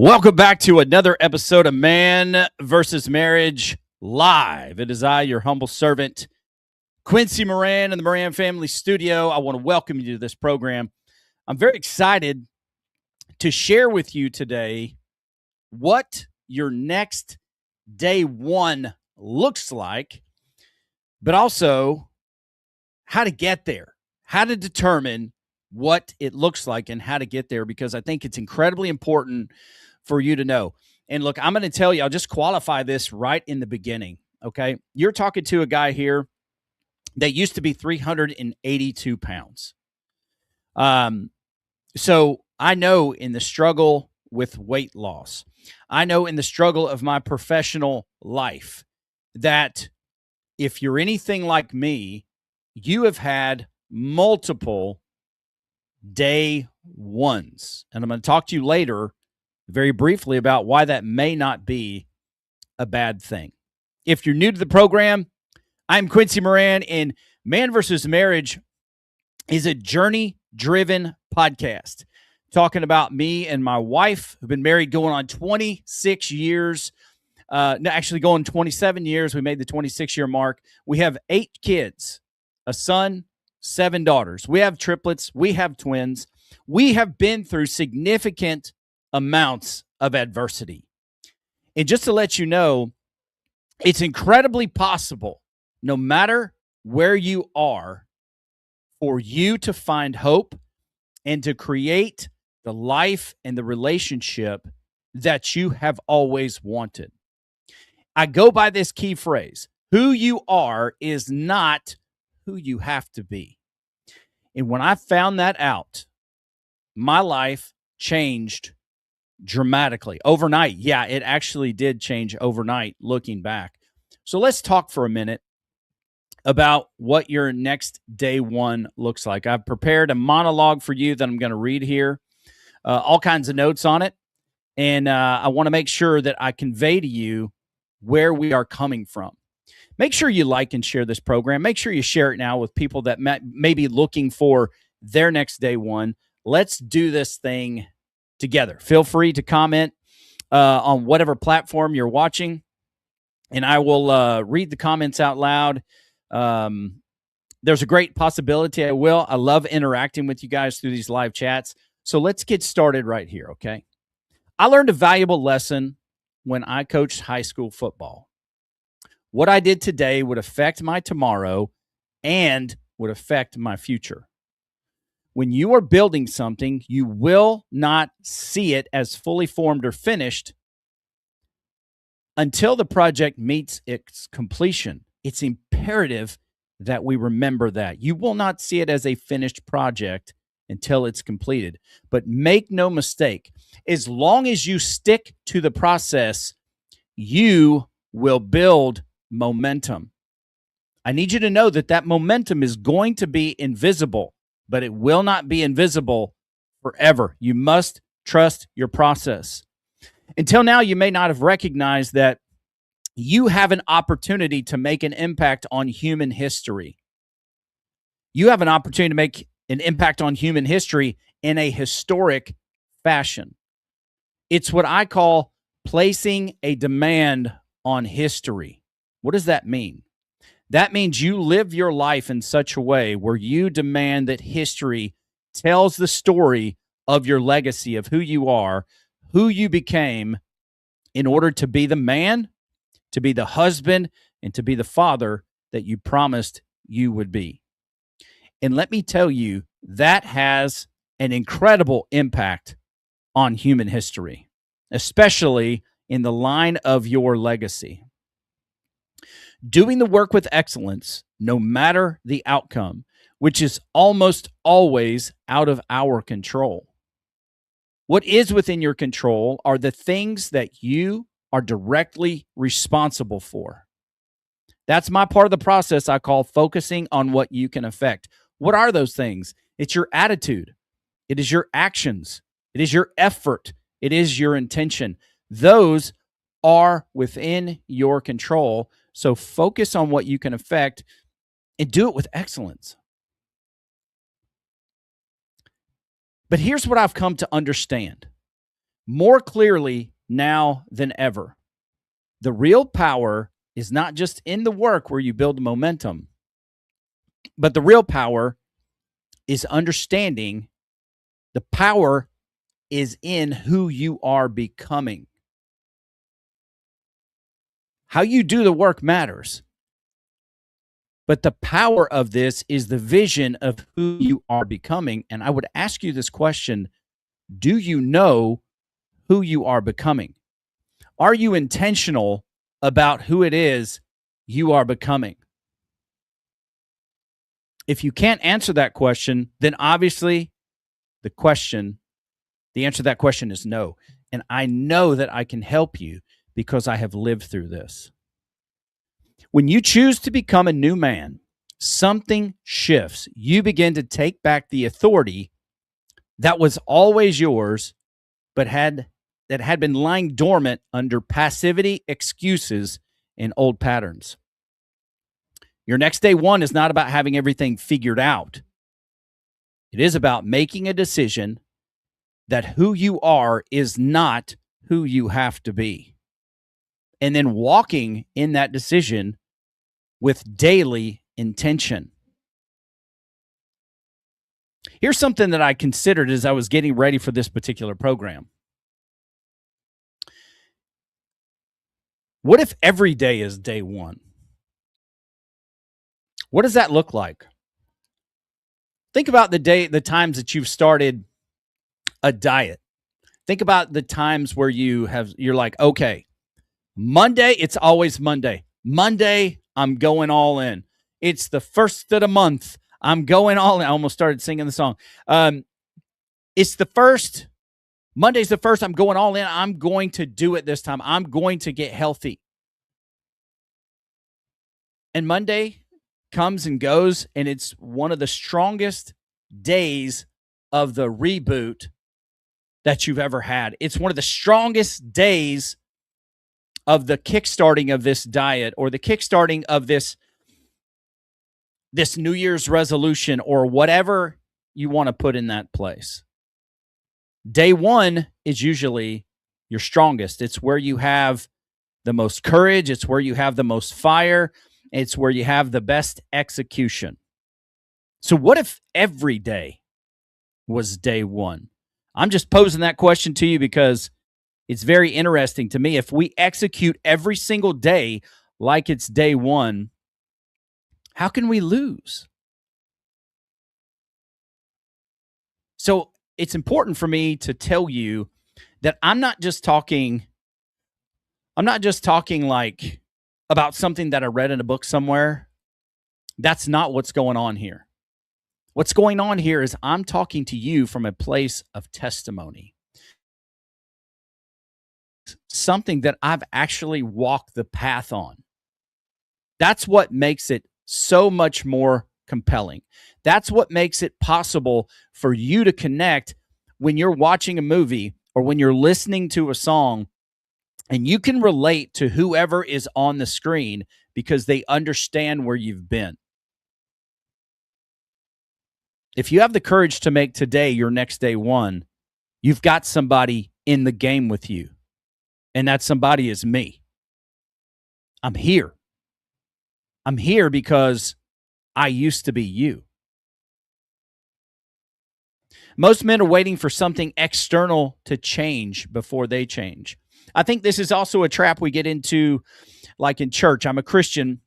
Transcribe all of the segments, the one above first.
Welcome back to another episode of Man versus Marriage Live. It is I, your humble servant, Quincy Moran, in the Moran Family Studio. I want to welcome you to this program. I'm very excited to share with you today what your next day one looks like, but also how to get there, how to determine what it looks like and how to get there, because I think it's incredibly important for you to know. And look, I'm going to tell you, I'll just qualify this right in the beginning, okay? You're talking to a guy here that used to be 382 pounds. So I know in the struggle with weight loss, I know in the struggle of my professional life that if you're anything like me, you have had multiple day ones. And I'm going to talk to you later very briefly about why that may not be a bad thing. If you're new to the program, I'm Quincy Moran, and Man versus Marriage is a journey-driven podcast talking about me and my wife, who've been married going on 26 years. Actually going 27 years. We made the 26-year mark. We have 8 kids, a son, 7 daughters. We have triplets. We have twins. We have been through significant amounts of adversity. And just to let you know, it's incredibly possible, no matter where you are, for you to find hope and to create the life and the relationship that you have always wanted. I go by this key phrase: who you are is not who you have to be. And when I found that out, my life changed dramatically overnight. Yeah, it actually did change overnight looking back. So let's talk for a minute about what your next day one looks like. I've prepared a monologue for you that I'm going to read here, all kinds of notes on it. And I want to make sure that I convey to you where we are coming from. Make sure you like and share this program. Make sure you share it now with people that may be looking for their next day one. Let's do this thing together. Feel free to comment on whatever platform you're watching, and I will read the comments out loud. There's a great possibility I will. I love interacting with you guys through these live chats. So let's get started right here, okay? I learned a valuable lesson when I coached high school football. What I did today would affect my tomorrow and would affect my future. When you are building something, you will not see it as fully formed or finished until the project meets its completion. It's imperative that we remember that. You will not see it as a finished project until it's completed. But make no mistake, as long as you stick to the process, you will build momentum. I need you to know that that momentum is going to be invisible, but it will not be invisible forever. You must trust your process. Until now, you may not have recognized that you have an opportunity to make an impact on human history. You have an opportunity to make an impact on human history in a historic fashion. It's what I call placing a demand on history. What does that mean? That means you live your life in such a way where you demand that history tells the story of your legacy, of who you are, who you became, in order to be the man, to be the husband, and to be the father that you promised you would be. And let me tell you, that has an incredible impact on human history, especially in the line of your legacy. Doing the work with excellence, no matter the outcome, which is almost always out of our control. What is within your control are the things that you are directly responsible for. That's my part of the process I call focusing on what you can affect. What are those things? It's your attitude. It is your actions. It is your effort. It is your intention. Those are within your control. So focus on what you can affect and do it with excellence. But here's what I've come to understand. more clearly now than ever. The real power is not just in the work where you build momentum, but the real power is understanding the power is in who you are becoming. How you do the work matters, but the power of this is the vision of who you are becoming. And I would ask you this question: do you know who you are becoming? Are you intentional about who it is you are becoming? If you can't answer that question, then obviously the answer to that question is no. And I know that I can help you because I have lived through this. When you choose to become a new man, something shifts. You begin to take back the authority that was always yours, but had been lying dormant under passivity, excuses, and old patterns. Your next day one is not about having everything figured out. It is about making a decision that who you are is not who you have to be. And then walking in that decision with daily intention. Here's something that I considered as I was getting ready for this particular program. What if every day is day one? What does that look like? Think about the times that you've started a diet. Think about the times where you're like, okay, Monday, it's always Monday. Monday, I'm going all in. It's the first of the month. I'm going all in. I almost started singing the song. It's the first. Monday's the first. I'm going all in. I'm going to do it this time. I'm going to get healthy. And Monday comes and goes, and it's one of the strongest days of the reboot that you've ever had. It's one of the strongest days of the kickstarting of this diet, or the kickstarting of this New Year's resolution, or whatever you want to put in that place. Day one is usually your strongest. It's where you have the most courage. It's where you have the most fire. It's where you have the best execution. So what if every day was day one? I'm just posing that question to you because it's very interesting to me. If we execute every single day like it's day one, how can we lose? So it's important for me to tell you that I'm not just talking like about something that I read in a book somewhere. That's not what's going on here. What's going on here is I'm talking to you from a place of testimony. Something that I've actually walked the path on. That's what makes it so much more compelling. That's what makes it possible for you to connect when you're watching a movie or when you're listening to a song, and you can relate to whoever is on the screen because they understand where you've been. If you have the courage to make today your next day one, you've got somebody in the game with you. And that somebody is me. I'm here. I'm here because I used to be you. Most men are waiting for something external to change before they change. I think this is also a trap we get into, like in church. I'm a Christian,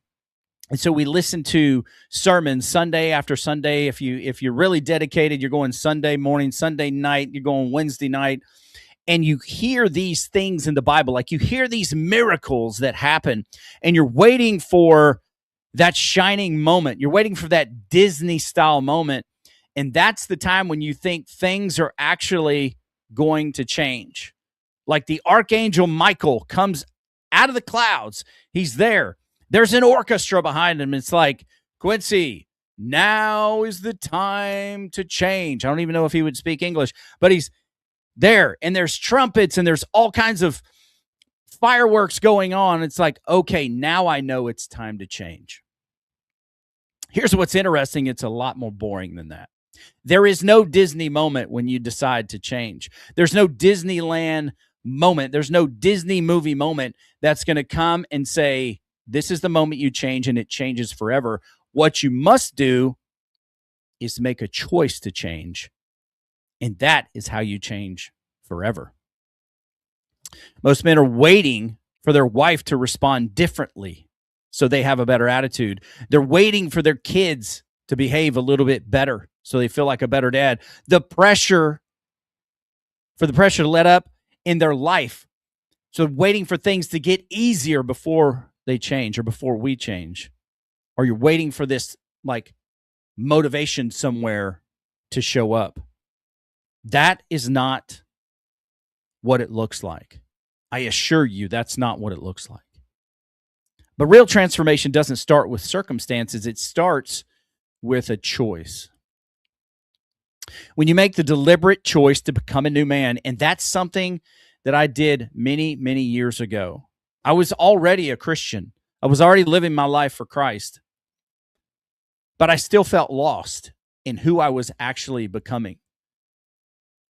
and so we listen to sermons Sunday after Sunday. If you're really dedicated, you're going Sunday morning, Sunday night, you're going Wednesday night, and you hear these things in the Bible, like you hear these miracles that happen, and you're waiting for that shining moment. You're waiting for that Disney-style moment, and that's the time when you think things are actually going to change. Like the Archangel Michael comes out of the clouds. He's there. There's an orchestra behind him. It's like, Quincy, now is the time to change. I don't even know if he would speak English, but he's there. And there's trumpets and there's all kinds of fireworks going on. It's like, okay, now I know it's time to change. Here's what's interesting. It's a lot more boring than that. There is no Disney moment when you decide to change. There's no Disneyland moment. There's no Disney movie moment that's going to come and say, this is the moment you change and it changes forever. What you must do is make a choice to change. And that is how you change forever. Most men are waiting for their wife to respond differently so they have a better attitude. They're waiting for their kids to behave a little bit better so they feel like a better dad. The pressure to let up in their life. So waiting for things to get easier before they change or before we change. Or you're waiting for this like motivation somewhere to show up. That is not what it looks like. I assure you that's not what it looks like. But real transformation doesn't start with circumstances. It starts with a choice. When you make the deliberate choice to become a new man, and that's something that I did many, many years ago. I was already a Christian. I was already living my life for Christ. But I still felt lost in who I was actually becoming.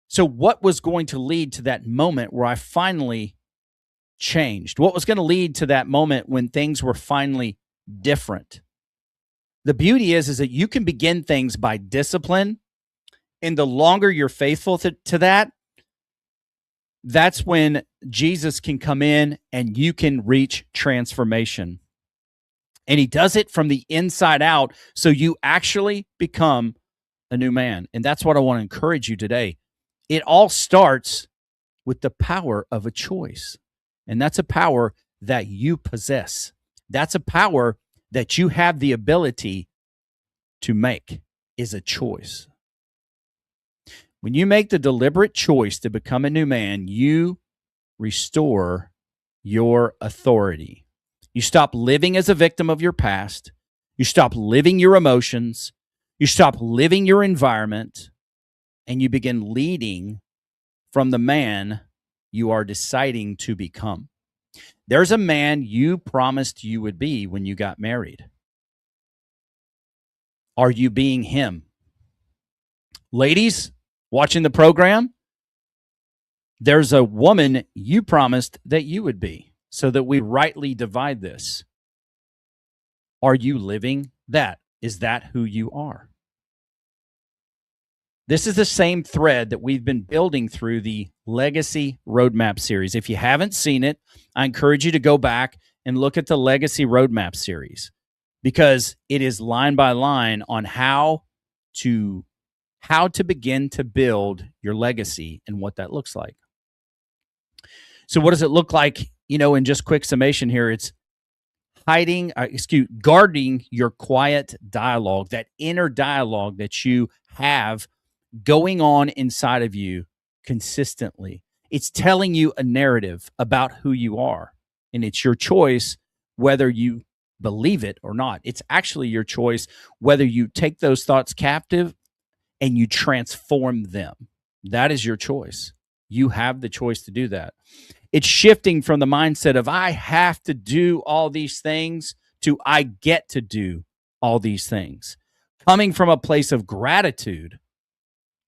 So what was going to lead to that moment where I finally changed? What was going to lead to that moment when things were finally different? The beauty is that you can begin things by discipline, and the longer you're faithful to that, that's when Jesus can come in and you can reach transformation. And he does it from the inside out, so you actually become a new man. And that's what I want to encourage you today. It all starts with the power of a choice. And that's a power that you possess. That's a power that you have the ability to make, is a choice. When you make the deliberate choice to become a new man, you restore your authority. You stop living as a victim of your past. You stop living your emotions. You stop living your environment, and you begin leading from the man you are deciding to become. There's a man you promised you would be when you got married. Are you being him? Ladies watching the program, there's a woman you promised that you would be, so that we rightly divide this. Are you living that? Is that who you are? This is the same thread that we've been building through the Legacy Roadmap series. If you haven't seen it, I encourage you to go back and look at the Legacy Roadmap series, because it is line by line on how to begin to build your legacy and what that looks like. So what does it look like? In just quick summation here, it's guarding your quiet dialogue, that inner dialogue that you have going on inside of you consistently. It's telling you a narrative about who you are, and it's your choice whether you believe it or not. It's actually your choice whether you take those thoughts captive and you transform them. That is your choice. You have the choice to do that. It's shifting from the mindset of I have to do all these things to I get to do all these things. Coming from a place of gratitude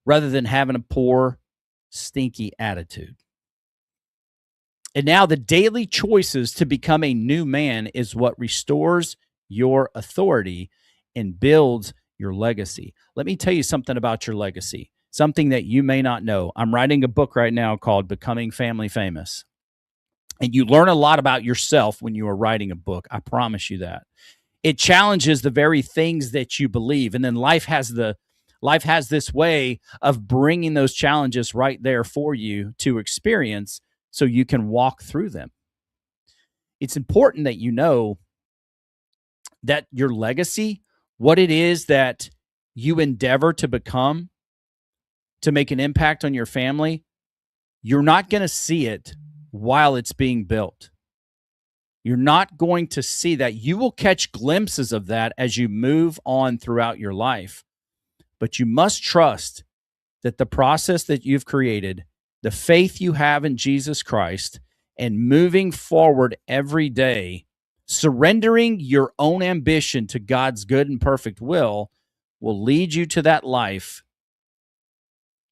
rather than having a poor, stinky attitude. And now the daily choices to become a new man is what restores your authority and builds your legacy. Let me tell you something about your legacy, something that you may not know. I'm writing a book right now called Becoming Family Famous. And you learn a lot about yourself when you are writing a book. I promise you that. It challenges the very things that you believe. And then life has this way of bringing those challenges right there for you to experience so you can walk through them. It's important that you know that your legacy, what it is that you endeavor to become, to make an impact on your family, you're not going to see it while it's being built. You're not going to see that. You will catch glimpses of that as you move on throughout your life. But you must trust that the process that you've created, the faith you have in Jesus Christ, and moving forward every day, surrendering your own ambition to God's good and perfect will lead you to that life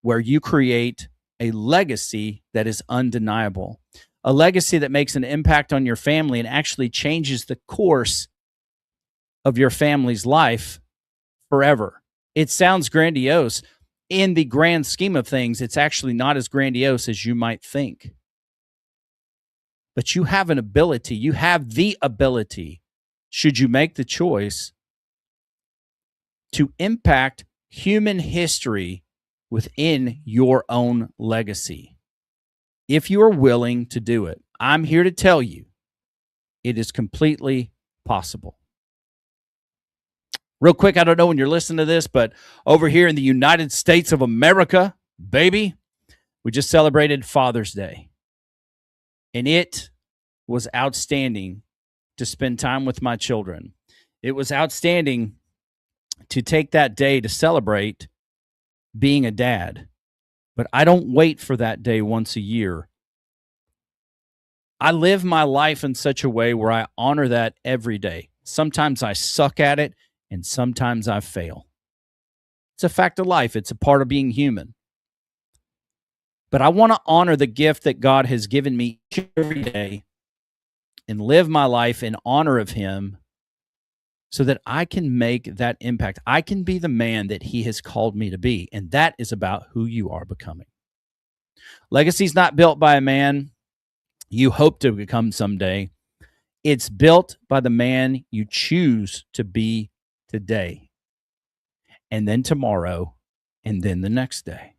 where you create a legacy that is undeniable, a legacy that makes an impact on your family and actually changes the course of your family's life forever. It sounds grandiose. In the grand scheme of things, it's actually not as grandiose as you might think. But you have an ability, you have the ability, should you make the choice, to impact human history within your own legacy. If you are willing to do it, I'm here to tell you it is completely possible. Real quick, I don't know when you're listening to this, but over here in the United States of America, baby, we just celebrated Father's Day. And it was outstanding to spend time with my children. It was outstanding to take that day to celebrate being a dad. But I don't wait for that day once a year. I live my life in such a way where I honor that every day. Sometimes I suck at it, and sometimes I fail. It's a fact of life. It's a part of being human. But I want to honor the gift that God has given me every day and live my life in honor of Him so that I can make that impact. I can be the man that He has called me to be, and that is about who you are becoming. Legacy is not built by a man you hope to become someday. It's built by the man you choose to be today, and then tomorrow, and then the next day.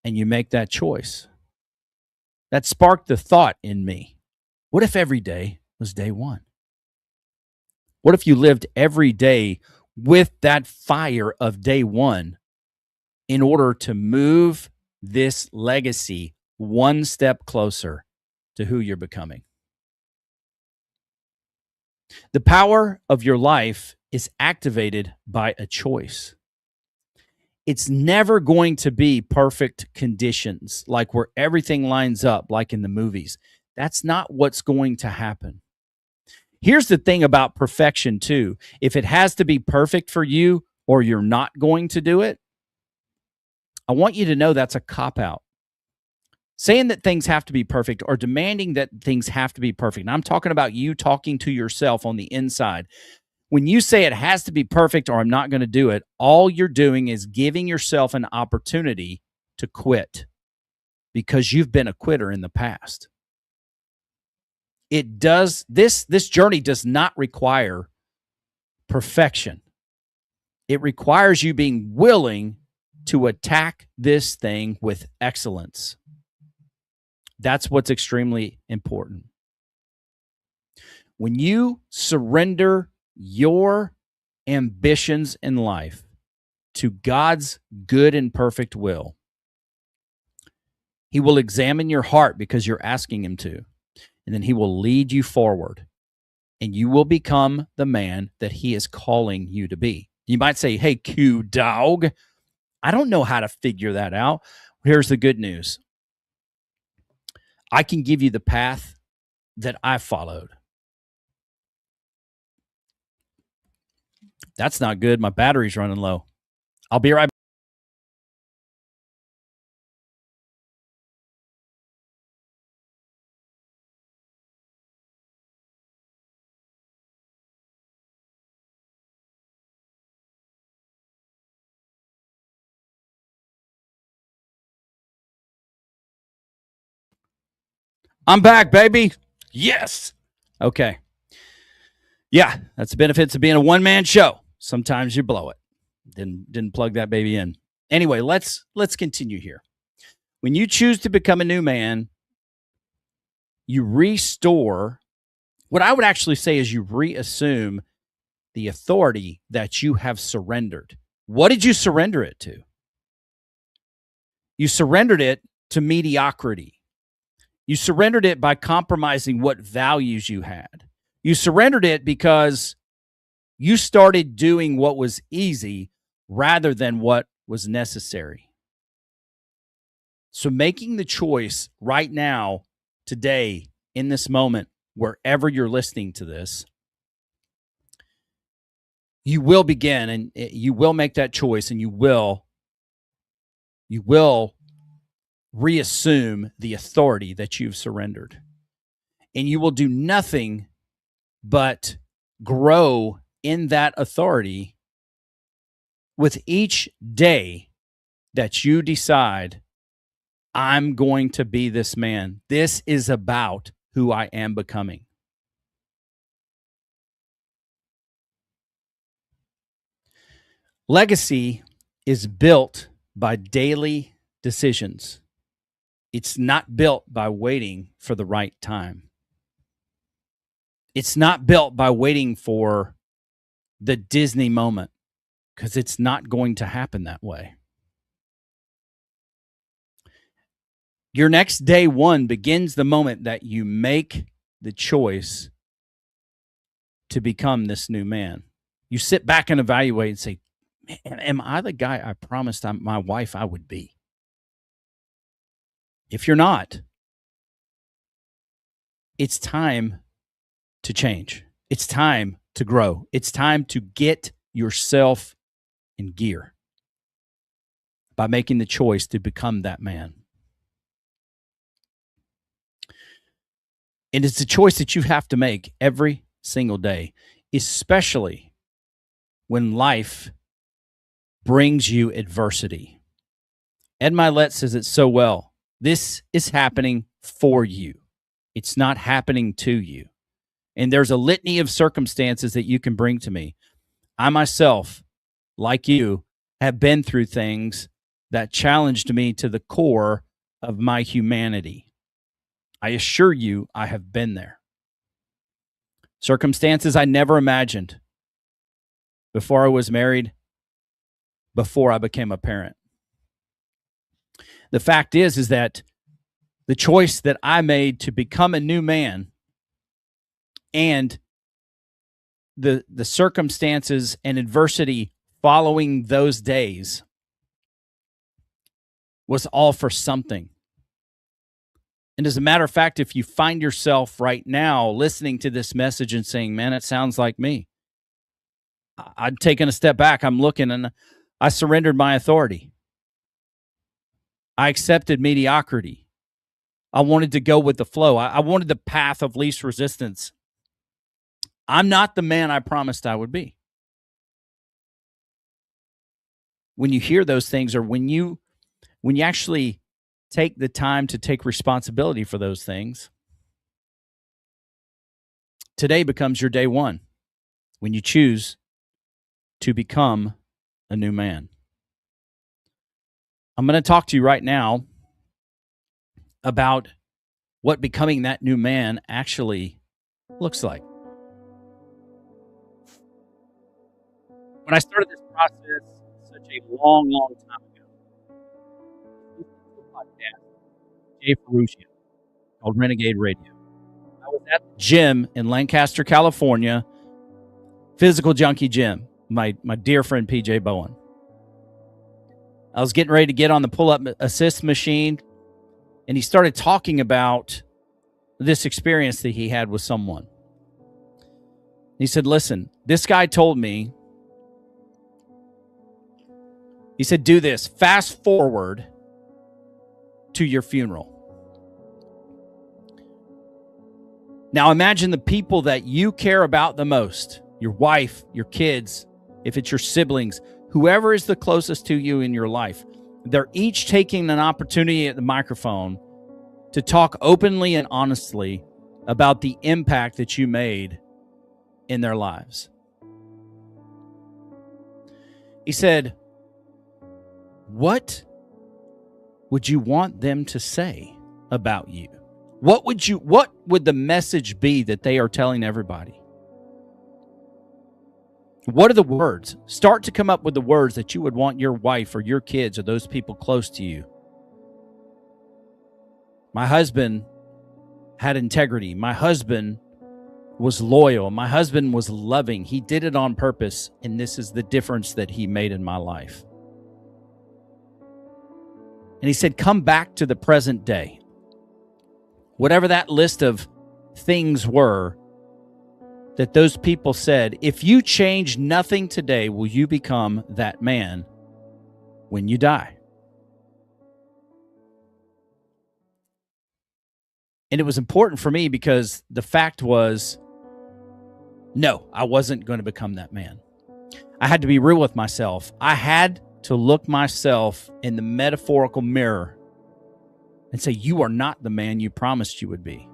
And you make that choice. That sparked the thought in me. What if every day was day one? What if you lived every day with that fire of day one in order to move this legacy one step closer to who you're becoming? The power of your life is activated by a choice. It's never going to be perfect conditions, like where everything lines up, like in the movies. That's not what's going to happen. Here's the thing about perfection, too. If it has to be perfect for you or you're not going to do it, I want you to know that's a cop-out. Saying that things have to be perfect or demanding that things have to be perfect. And I'm talking about you talking to yourself on the inside. When you say it has to be perfect or I'm not going to do it, all you're doing is giving yourself an opportunity to quit because you've been a quitter in the past. This journey does not require perfection. It requires you being willing to attack this thing with excellence. That's what's extremely important. When you surrender your ambitions in life to God's good and perfect will, He will examine your heart because you're asking Him to, and then He will lead you forward, and you will become the man that He is calling you to be. You might say, hey, Q dog, I don't know how to figure that out. Here's the good news. I can give you the path that I followed. That's not good. My battery's running low. I'll be right back. I'm back, baby. Yes. Okay. Yeah, that's the benefits of being a one-man show. Sometimes you blow it. Didn't plug that baby in. Anyway, let's continue here. When you choose to become a new man, you restore, what I would actually say is you reassume the authority that you have surrendered. What did you surrender it to? You surrendered it to mediocrity. You surrendered it by compromising what values you had. You surrendered it because you started doing what was easy rather than what was necessary. So making the choice right now, today, in this moment, wherever you're listening to this, you will begin and you will make that choice and you will you will reassume the authority that you've surrendered. And you will do nothing but grow in that authority with each day that you decide, I'm going to be this man. This is about who I am becoming. Legacy is built by daily decisions. It's not built by waiting for the right time. It's not built by waiting for the Disney moment, because it's not going to happen that way. Your next day one begins the moment that you make the choice to become this new man. You sit back and evaluate and say, am I the guy I promised my wife I would be? If you're not, it's time to change. It's time to grow. It's time to get yourself in gear by making the choice to become that man. And it's a choice that you have to make every single day, especially when life brings you adversity. Ed Milet says it so well. This is happening for you. It's not happening to you. And there's a litany of circumstances that you can bring to me. I myself, like you, have been through things that challenged me to the core of my humanity. I assure you, I have been there. Circumstances I never imagined before I was married, before I became a parent. The fact is that the choice that I made to become a new man and the circumstances and adversity following those days was all for something. And as a matter of fact, if you find yourself right now listening to this message and saying, man, it sounds like me, I'd taken a step back. I'm looking and I surrendered my authority. I accepted mediocrity. I wanted to go with the flow. I wanted the path of least resistance. I'm not the man I promised I would be. When you hear those things, or when you actually take the time to take responsibility for those things, today becomes your day one when you choose to become a new man. I'm going to talk to you right now about what becoming that new man actually looks like. When I started this process such a long, long time ago, I listened to a podcast, Jay Ferruccio, called Renegade Radio. I was at the gym in Lancaster, California, Physical Junkie Gym, my dear friend PJ Bowen. I was getting ready to get on the pull-up assist machine, and he started talking about this experience that he had with someone. He said, listen, this guy told me, he said, do this, fast forward to your funeral. Now imagine the people that you care about the most, your wife, your kids, if it's your siblings, whoever is the closest to you in your life. They're each taking an opportunity at the microphone to talk openly and honestly about the impact that you made in their lives. He said, what would you want them to say about you? What would the message be that they are telling everybody? What are the words? Start to come up with the words that you would want your wife or your kids or those people close to you. My husband had integrity. My husband was loyal. My husband was loving. He did it on purpose, and this is the difference that he made in my life. And he said, come back to the present day. Whatever that list of things were that those people said, if you change nothing today, will you become that man when you die? And it was important for me because the fact was, no, I wasn't going to become that man. I had to be real with myself. I had to look myself in the metaphorical mirror and say, you are not the man you promised you would be.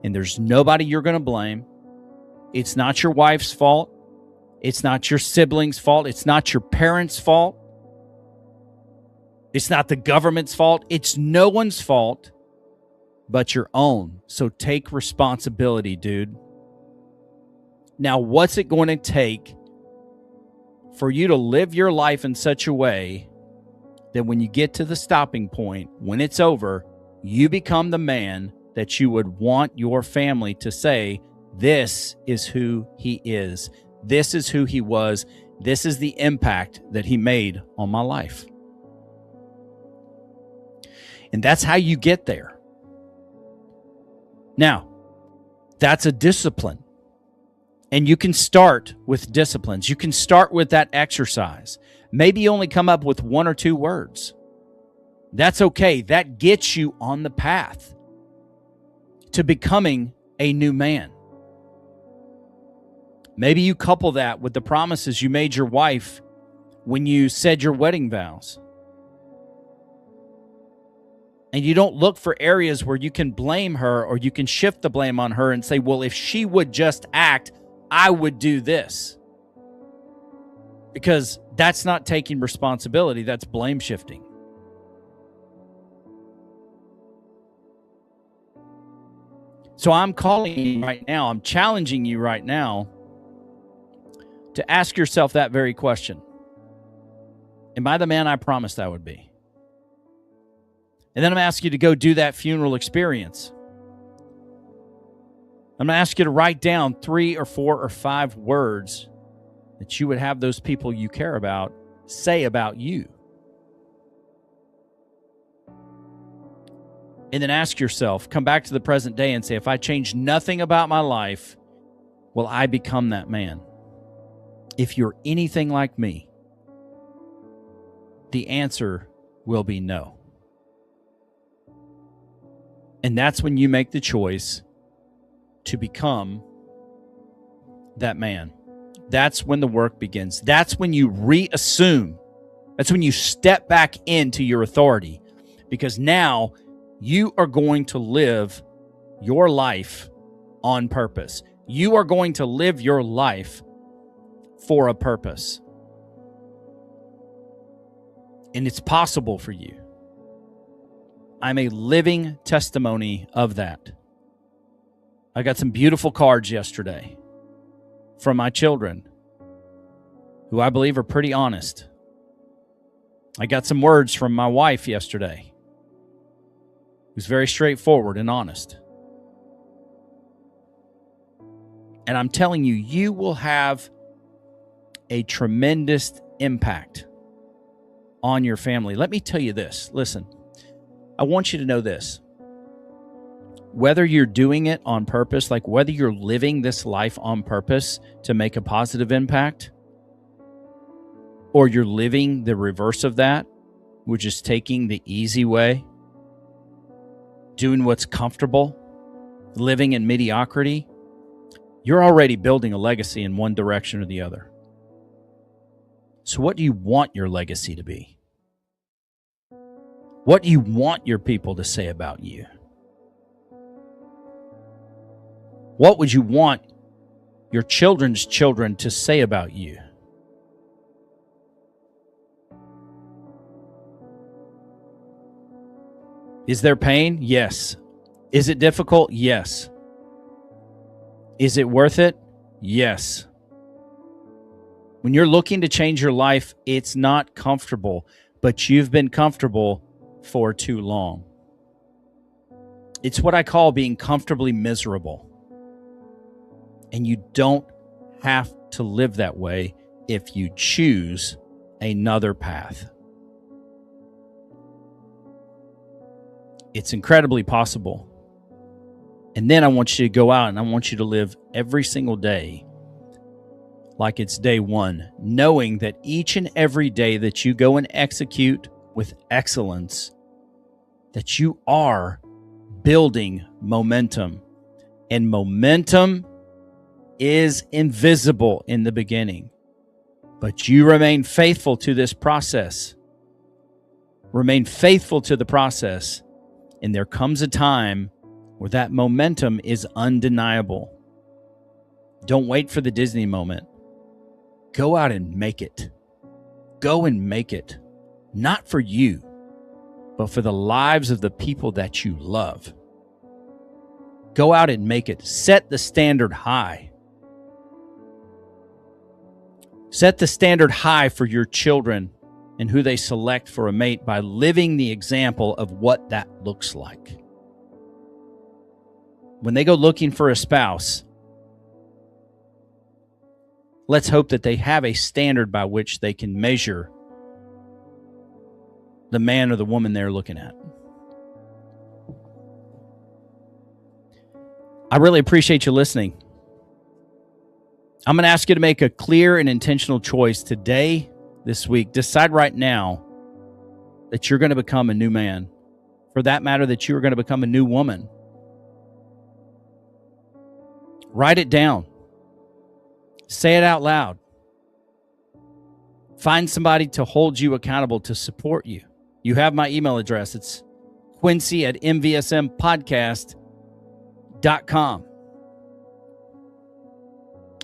And there's nobody you're going to blame. It's not your wife's fault. It's not your siblings' fault. It's not your parents' fault. It's not the government's fault. It's no one's fault but your own. So take responsibility, dude. Now, what's it going to take for you to live your life in such a way that when you get to the stopping point, when it's over, you become the man that you would want your family to say, this is who he is. This is who he was. This is the impact that he made on my life. And that's how you get there. Now, that's a discipline. And you can start with disciplines. You can start with that exercise. Maybe you only come up with 1 or 2 words. That's okay. That gets you on the path to becoming a new man. Maybe you couple that with the promises you made your wife when you said your wedding vows. And you don't look for areas where you can blame her or you can shift the blame on her and say, well, if she would just act, I would do this. Because that's not taking responsibility. That's blame shifting. So I'm calling you right now. I'm challenging you right now to ask yourself that very question. Am I the man I promised I would be? And then I'm going to ask you to go do that funeral experience. I'm going to ask you to write down 3 or 4 or 5 words that you would have those people you care about say about you. And then ask yourself, come back to the present day and say, if I change nothing about my life, will I become that man? If you're anything like me, the answer will be no. And that's when you make the choice to become that man. That's when the work begins. That's when you reassume. That's when you step back into your authority. Because now you are going to live your life on purpose. You are going to live your life for a purpose. And it's possible for you. I'm a living testimony of that. I got some beautiful cards yesterday from my children, who I believe are pretty honest. I got some words from my wife yesterday, who's very straightforward and honest. And I'm telling you, you will have a tremendous impact on your family. Let me tell you this. Listen, I want you to know this. Whether you're doing it on purpose, like whether you're living this life on purpose to make a positive impact, or you're living the reverse of that, which is taking the easy way, doing what's comfortable, living in mediocrity, you're already building a legacy in one direction or the other. So what do you want your legacy to be? What do you want your people to say about you? What would you want your children's children to say about you? Is there pain? Yes. Is it difficult? Yes. Is it worth it? Yes. When you're looking to change your life, it's not comfortable, but you've been comfortable for too long. It's what I call being comfortably miserable. And you don't have to live that way if you choose another path. It's incredibly possible. And then I want you to go out and I want you to live every single day like it's day one, knowing that each and every day that you go and execute with excellence, that you are building momentum. And momentum is invisible in the beginning. But you remain faithful to this process. Remain faithful to the process. And there comes a time where that momentum is undeniable. Don't wait for the Disney moment. Go out and make it. Go and make it. Not for you, but for the lives of the people that you love. Go out and make it. Set the standard high. Set the standard high for your children and who they select for a mate by living the example of what that looks like. When they go looking for a spouse, let's hope that they have a standard by which they can measure the man or the woman they're looking at. I really appreciate you listening. I'm going to ask you to make a clear and intentional choice today, this week. Decide right now that you're going to become a new man. For that matter, that you are going to become a new woman. Write it down. Say it out loud. Find somebody to hold you accountable, to support you. You have my email address. It's quincy@mvsmpodcast.com.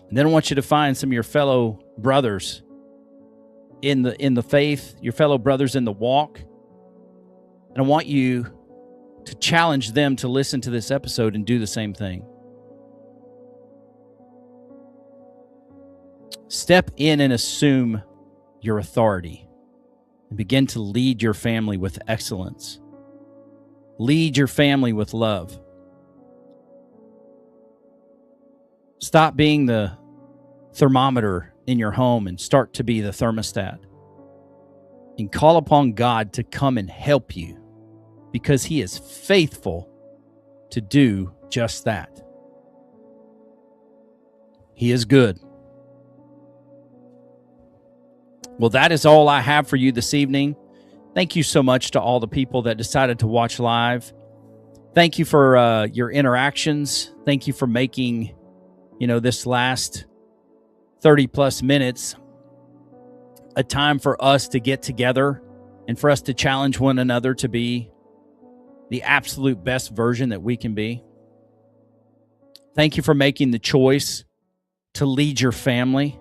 And then I want you to find some of your fellow brothers in the faith, your fellow brothers in the walk. And I want you to challenge them to listen to this episode and do the same thing. Step in and assume your authority and begin to lead your family with excellence. Lead your family with love. Stop being the thermometer in your home and start to be the thermostat. And call upon God to come and help you, because He is faithful to do just that. He is good. Well, that is all I have for you this evening. Thank you so much to all the people that decided to watch live. Thank you for your interactions. Thank you for making, this last 30 plus minutes a time for us to get together and for us to challenge one another to be the absolute best version that we can be. Thank you for making the choice to lead your family.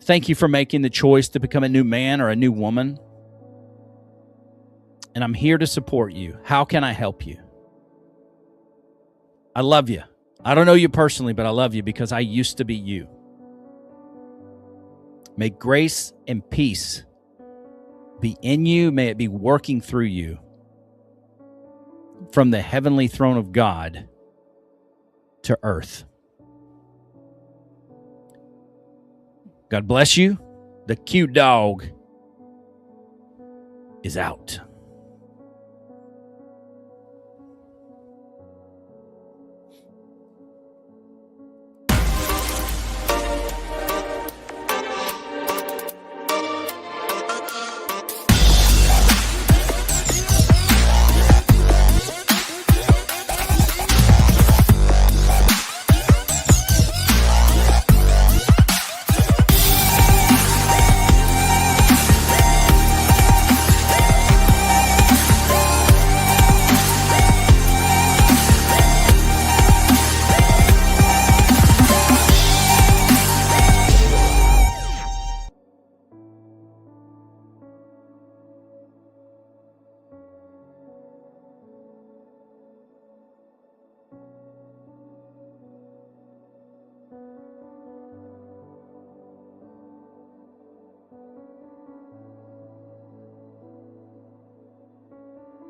Thank you for making the choice to become a new man or a new woman. And I'm here to support you. How can I help you? I love you. I don't know you personally, but I love you because I used to be you. May grace and peace be in you. May it be working through you from the heavenly throne of God to earth. God bless you. The Q Dog is out.